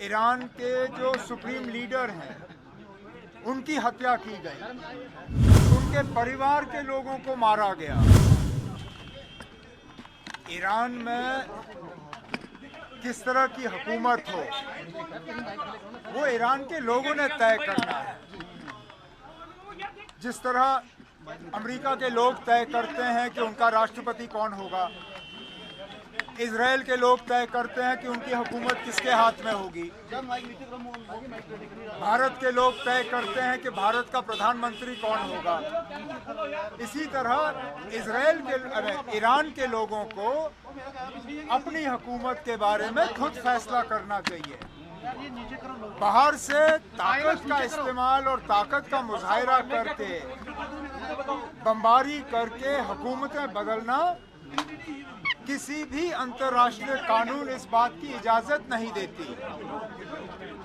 Iran के जो supreme leader हैं उनकी हत्या की गई, उनके परिवार के लोगों को मारा गया। ईरान में किस तरह की हुकूमत हो वो ईरान के लोगों ने तय करना है। जिस तरह अमेरिका के लोग तय करते हैं कि उनका राष्ट्रपति कौन होगा, इजराइल के लोग तय करते हैं कि उनकी हुकूमत किसके हाथ में होगी, भारत के लोग तय करते हैं कि भारत का प्रधानमंत्री कौन होगा। इसी तरह ईरान के लोगों को अपनी हुकूमत के बारे में खुद फैसला करना चाहिए। बाहर से ताकत का इस्तेमाल और ताकत का मुजाहिरा करके, बमबारी करके हुकूमतें बदलना किसी भी अंतर्राष्ट्रीय कानून इस बात की इजाजत नहीं देती।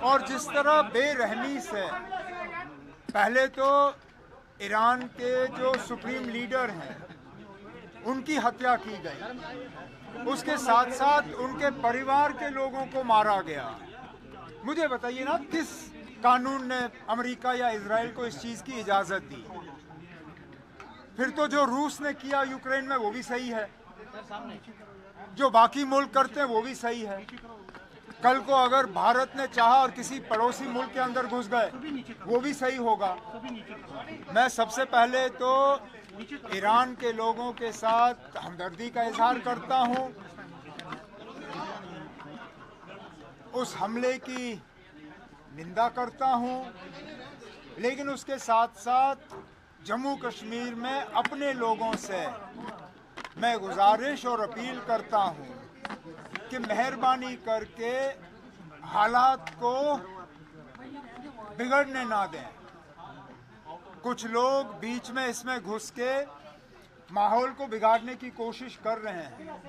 और जिस तरह बेरहमी से पहले तो ईरान के जो सुप्रीम लीडर हैं उनकी हत्या की गई, उसके साथ साथ उनके परिवार के लोगों को मारा गया। मुझे बताइए ना, किस कानून ने अमेरिका या इजराइल को इस चीज की इजाजत दी? फिर तो जो रूस ने किया यूक्रेन में वो भी सही है, जो बाकी मुल्क करते हैं वो भी सही है। कल को अगर भारत ने चाहा और किसी पड़ोसी मुल्क के अंदर घुस गए वो भी सही होगा। मैं सबसे पहले तो ईरान के लोगों के साथ हमदर्दी का इजहार करता हूं। उस हमले की निंदा करता हूं, लेकिन उसके साथ साथ जम्मू कश्मीर में अपने लोगों से मैं गुजारिश और अपील करता हूं कि मेहरबानी करके हालात को बिगड़ने ना दें। कुछ लोग बीच में इसमें घुस के माहौल को बिगाड़ने की कोशिश कर रहे हैं।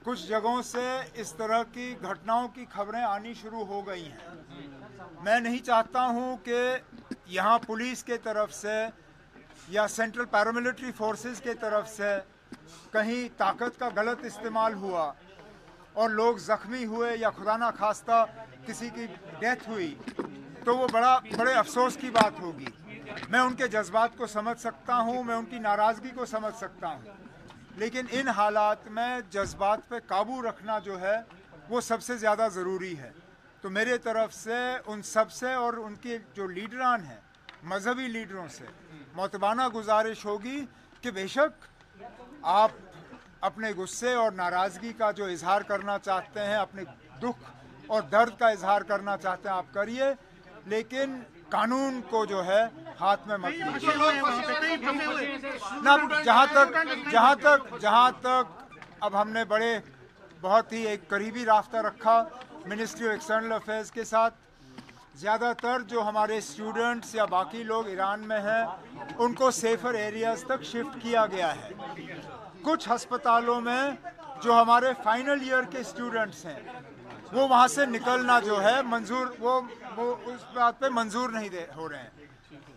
कुछ जगहों से इस तरह की घटनाओं की खबरें आनी शुरू हो गई हैं। मैं नहीं चाहता हूं कि यहाँ पुलिस के तरफ से या सेंट्रल पैरामिलिट्री फोर्सेस के तरफ से कहीं ताकत का गलत इस्तेमाल हुआ और लोग जख्मी हुए या खुदा ना खास्ता किसी की डेथ हुई तो वो बड़े अफसोस की बात होगी। मैं उनके जज्बात को समझ सकता हूँ, मैं उनकी नाराज़गी को समझ सकता हूँ, लेकिन इन हालात में जज्बात पे काबू रखना जो है वो सबसे ज़्यादा ज़रूरी है। तो मेरे तरफ से उन सब से और उनके जो लीडरान हैं, मजहबी लीडरों से मोतबाना गुजारिश होगी कि बेशक आप अपने गुस्से और नाराज़गी का जो इजहार करना चाहते हैं, अपने दुख और दर्द का इजहार करना चाहते हैं, आप करिए, लेकिन कानून को जो है हाथ में मत लीजिए। ना जहाँ तक अब हमने बहुत ही एक करीबी रास्ता रखा मिनिस्ट्री ऑफ एक्सटर्नल अफेयर्स के साथ। ज़्यादातर जो हमारे स्टूडेंट्स या बाकी लोग ईरान में हैं उनको सेफर एरियाज़ तक शिफ्ट किया गया है। कुछ अस्पतालों में जो हमारे फाइनल ईयर के स्टूडेंट्स हैं वो वहाँ से निकलना जो है मंजूर वो उस बात पे मंजूर नहीं हो रहे हैं।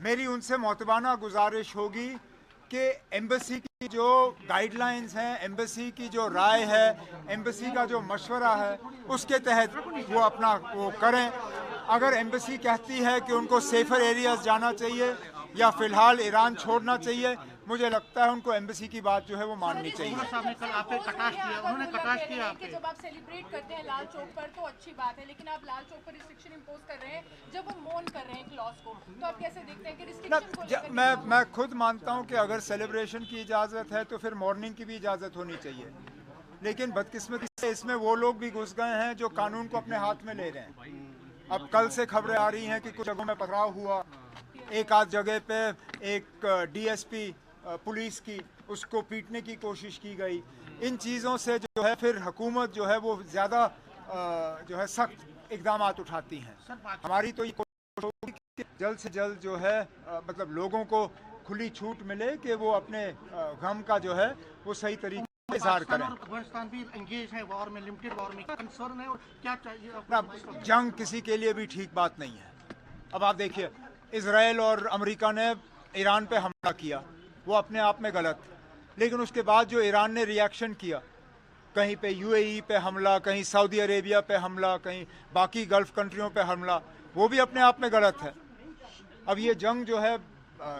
मेरी उनसे मोतबाना गुजारिश होगी कि एम्बेसी की जो गाइडलाइंस हैं, एम्बेसी की जो राय है, एम्बेसी का जो मशवरा है, उसके तहत वो अपना वो करें। अगर एम्बेसी कहती है कि उनको सेफर एरियाज जाना चाहिए या फिलहाल ईरान छोड़ना चाहिए, मुझे लगता है उनको एम्बेसी की बात जो है वो माननी चाहिए। उन्होंने कटाक्ष किया कि जब आप सेलिब्रेट करते हैं लाल चौक पर तो अच्छी बात है, लेकिन आप लाल चौक पर रिस्ट्रिक्शन इम्पोज कर रहे हैं जब वो मौन कर रहे हैं क्लॉज को, तो आप कैसे देखते हैं कि रिस्ट्रिक्शन को लेकर? मैं खुद मानता हूं कि अगर सेलिब्रेशन की इजाज़त है तो फिर मॉर्निंग की भी इजाज़त होनी चाहिए, लेकिन बदकिस्मती से इसमें वो लोग भी घुस गए हैं जो कानून को अपने हाथ में ले रहे हैं। अब कल से खबरें आ रही हैं कि कुछ जगहों में पथराव हुआ, एक आध जगह पे एक डीएसपी पुलिस की उसको पीटने की कोशिश की गई। इन चीज़ों से जो है फिर हुकूमत जो है वो ज़्यादा जो है सख्त इकदाम उठाती हैं। हमारी तो ये कोशिश होगी कि जल्द से जल्द जो है मतलब लोगों को खुली छूट मिले कि वो अपने गम का जो है वो सही तरीके से इजहार करें। अफगानिस्तान भी एंगेज है वॉर में, लिमिटेड वॉर में, कंसर्न है और क्या चाहिए ना, जंग किसी के लिए भी ठीक बात नहीं है। अब आप देखिए, इजराइल और अमेरिका ने ईरान पे हमला किया, वो अपने आप में गलत, लेकिन उसके बाद जो ईरान ने रिएक्शन किया, कहीं पे यूएई पे हमला, कहीं सऊदी अरेबिया पे हमला, कहीं बाकी गल्फ कंट्रियों पे हमला, वो भी अपने आप में गलत है। अब ये जंग जो है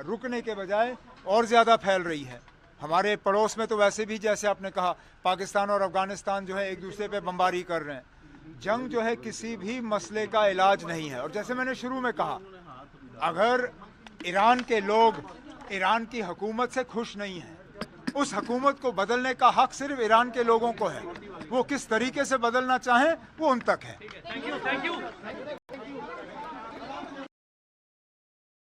रुकने के बजाय और ज़्यादा फैल रही है। हमारे पड़ोस में तो वैसे भी जैसे आपने कहा पाकिस्तान और अफगानिस्तान जो है एक दूसरे पे बमबारी कर रहे हैं। जंग जो है किसी भी मसले का इलाज नहीं है। और जैसे मैंने शुरू में कहा, अगर ईरान के लोग ईरान की हुकूमत से खुश नहीं हैं, उस हुकूमत को बदलने का हक सिर्फ ईरान के लोगों को है। वो किस तरीके से बदलना चाहें वो उन तक है। Thank you.